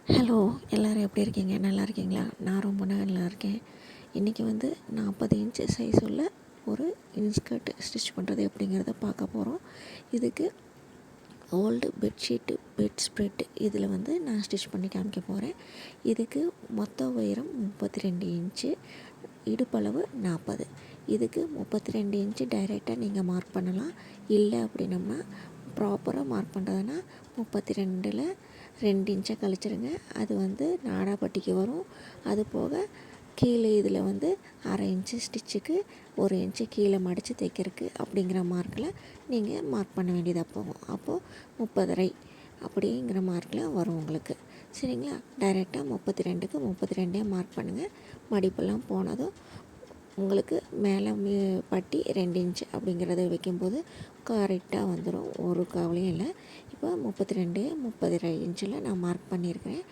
Hello, எல்லோரும் எப்படி இருக்கீங்க? நல்லா இருக்கீங்களா? நான் ரொம்ப நல்லா இருக்கேன். இன்றைக்கி 40 இன்ச்சு சைஸ் உள்ள ஒரு இன்ஸ்கர்ட் ஸ்டிச் பண்ணுறது எப்படிங்கிறத பார்க்க போகிறோம். இதுக்கு ஓல்டு பெட்ஷீட்டு, பெட் ஸ்ப்ரெட் இதில் நான் ஸ்டிச் பண்ணி காமிக்க போகிறேன். இதுக்கு மொத்த உயரம் 32 இன்ச்சு, இடுப்பளவு 40. இதுக்கு 32 இன்ச்சு டைரெக்டாக நீங்கள் மார்க் பண்ணலாம். இல்லை அப்படின்னம்னா ப்ராப்பராக மார்க் பண்ணுறதுன்னா 32ல் 2 இன்ச்சை கழிச்சிருங்க. அது நாடாப்பட்டிக்கு வரும். அது போக கீழே இதில் 1/2 இன்ச்சு ஸ்டிச்சுக்கு 1 இன்ச்சு கீழே மடித்து தைக்கிறதுக்கு அப்படிங்கிற மார்க்கில் நீங்கள் மார்க் பண்ண வேண்டியதாக போகும். அப்போது 30 அப்படிங்கிற மார்க்கில் வரும் உங்களுக்கு. சரிங்களா? டைரெக்டாக 32க்கு 32 மார்க் பண்ணுங்கள். மடிப்பெல்லாம் போனதும் உங்களுக்கு மேலே பட்டி 2 இன்ச்சு அப்படிங்கிறத வைக்கும்போது கரெக்டாக வந்துடும். ஒரு கவலையும் இல்லை. இப்போ 32 30 இன்ச்சில் நான் மார்க் பண்ணியிருக்கிறேன்.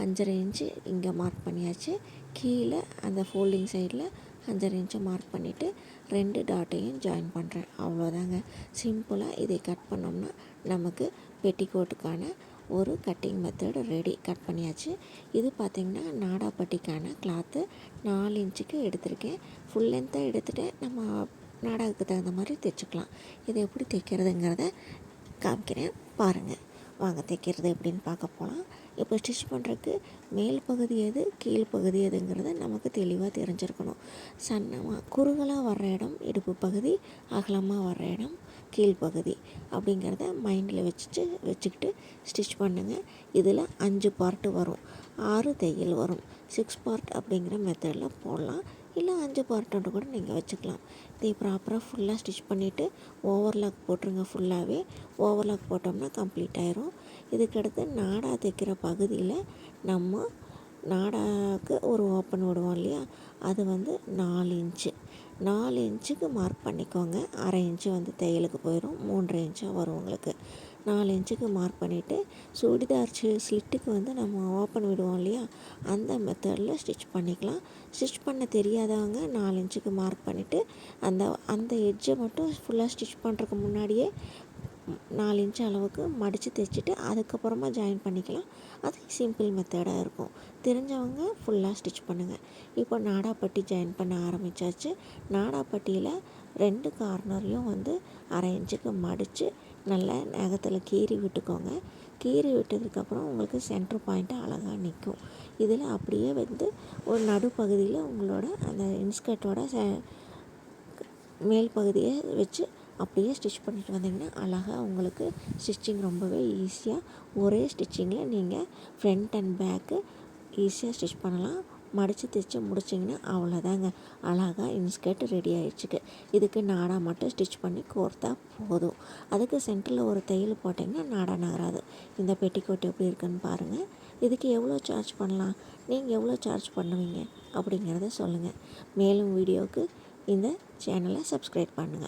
5.5 இன்ச்சு இங்கே மார்க் பண்ணியாச்சு. கீழே அந்த ஃபோல்டிங் சைடில் 5.5 இன்ச்சை மார்க் பண்ணிவிட்டு 2 டாட்டையும் ஜாயின் பண்ணுறேன். அவ்வளோதாங்க. சிம்பிளாக இதை கட் பண்ணோம்னா நமக்கு பெட்டிக்கோட்டுக்கான ஒரு கட்டிங் மெத்தடு ரெடி. கட் பண்ணியாச்சு. இது பார்த்திங்கன்னா நாடாப்பட்டிக்கான கிளாத்து 4 இன்ச்சுக்கு எடுத்திருக்கேன். ஃபுல் லென்த்தாக எடுத்துகிட்டேன். நம்ம நாடாவுக்கு தகுந்த மாதிரி தைச்சிக்கலாம். இதை எப்படி தைக்கிறதுங்கிறத காமிக்கிறேன் பாருங்கள். வாங்க தைக்கிறது எப்படின்னு பார்க்க போகலாம். இப்போ ஸ்டிச் பண்ணுறதுக்கு மேல் பகுதி எது, கீழ்ப்பகுதி எதுங்கிறத நமக்கு தெளிவாக தெரிஞ்சிருக்கணும். சன்னமாக குறுகலாக வர்ற இடம் இடுப்பு பகுதி, அகலமாக வர்ற இடம் கீழ்ப்பகுதி அப்படிங்கிறத மைண்டில் வச்சுக்கிட்டு ஸ்டிச் பண்ணுங்கள். இதில் 5 பார்ட்டு வரும், 6 தையல் வரும். 6 பார்ட் அப்படிங்கிற மெத்தடில் போடலாம். இல்லை 5 பார்ட்டுன்ட்டு கூட நீங்கள் வச்சுக்கலாம். இதை ப்ராப்பராக ஃபுல்லாக ஸ்டிச் பண்ணிவிட்டு ஓவர்லாக் போட்டுருங்க. ஃபுல்லாகவே ஓவர்லாக் போட்டோம்னா கம்ப்ளீட் ஆயிரும். இதுக்கடுத்து நாடா தைக்கிற பகுதியில் நம்ம நாடாவுக்கு ஒரு ஓப்பன் விடுவோம் இல்லையா, அது 4 இன்ச்சு 4 இன்ச்சுக்கு மார்க் பண்ணிக்கோங்க. 1/2 இன்ச்சு தையலுக்கு போயிடும். 3.5 இன்ச்சாக வரும் உங்களுக்கு. 4 இன்ச்சுக்கு மார்க் பண்ணிவிட்டு சுடிதார் ஸ்லிட்டுக்கு நம்ம ஓப்பன் விடுவோம் இல்லையா, அந்த மெத்தடில் ஸ்டிச் பண்ணிக்கலாம். ஸ்டிச் பண்ண தெரியாதவங்க 4 இன்ச்சுக்கு மார்க் பண்ணிவிட்டு அந்த எட்ஜை மட்டும் ஃபுல்லாக ஸ்டிச் பண்ணுறதுக்கு முன்னாடியே 4 இன்ச்சு அளவுக்கு மடித்து தைச்சிட்டு அதுக்கப்புறமா ஜாயின் பண்ணிக்கலாம். அது சிம்பிள் மெத்தடாக இருக்கும். தெரிஞ்சவங்க ஃபுல்லாக ஸ்டிச் பண்ணுங்கள். இப்போ நாடாப்பட்டி ஜாயின் பண்ண ஆரம்பித்தாச்சு. நாடாப்பட்டியில் 2 கார்னரையும் 1/2 இன்ச்சுக்கு மடித்து நல்லா நகத்தில் கீறி விட்டுக்கோங்க. கீறி விட்டதுக்கப்புறம் உங்களுக்கு சென்ட்ரு பாயிண்ட்டு அழகாக நிற்கும். இதில் அப்படியே ஒரு நடுப்பகுதியில் உங்களோட அந்த இன்ஸ்கர்ட்டோட மேல் பகுதியை வச்சு அப்படியே ஸ்டிச் பண்ணிட்டு வந்தீங்கன்னா அழகாக உங்களுக்கு ஸ்டிச்சிங் ரொம்பவே ஈஸியாக ஒரே ஸ்டிச்சிங்கில் நீங்கள் ஃப்ரண்ட் அண்ட் பேக்கு ஈஸியாக ஸ்டிச் பண்ணலாம். மடித்து தைச்சி முடிச்சிங்கன்னா அவ்வளோதாங்க. அழகாக இன்ஸ்கர்ட் ரெடி ஆகிடுச்சுக்கு. இதுக்கு நாடா மட்டும் ஸ்டிச் பண்ணி கோர்த்தா போதும். அதுக்கு சென்டரில் ஒரு தையல் போட்டிங்கன்னா நாடா நகராது. இந்த பெட்டிக்கோட் எப்படி இருக்குன்னு பாருங்கள். இதுக்கு எவ்வளோ சார்ஜ் பண்ணலாம், நீங்கள் எவ்வளோ சார்ஜ் பண்ணுவீங்க அப்படிங்கிறத சொல்லுங்கள். மேலும் வீடியோவுக்கு இந்த சேனலை சப்ஸ்கிரைப் பண்ணுங்கள்.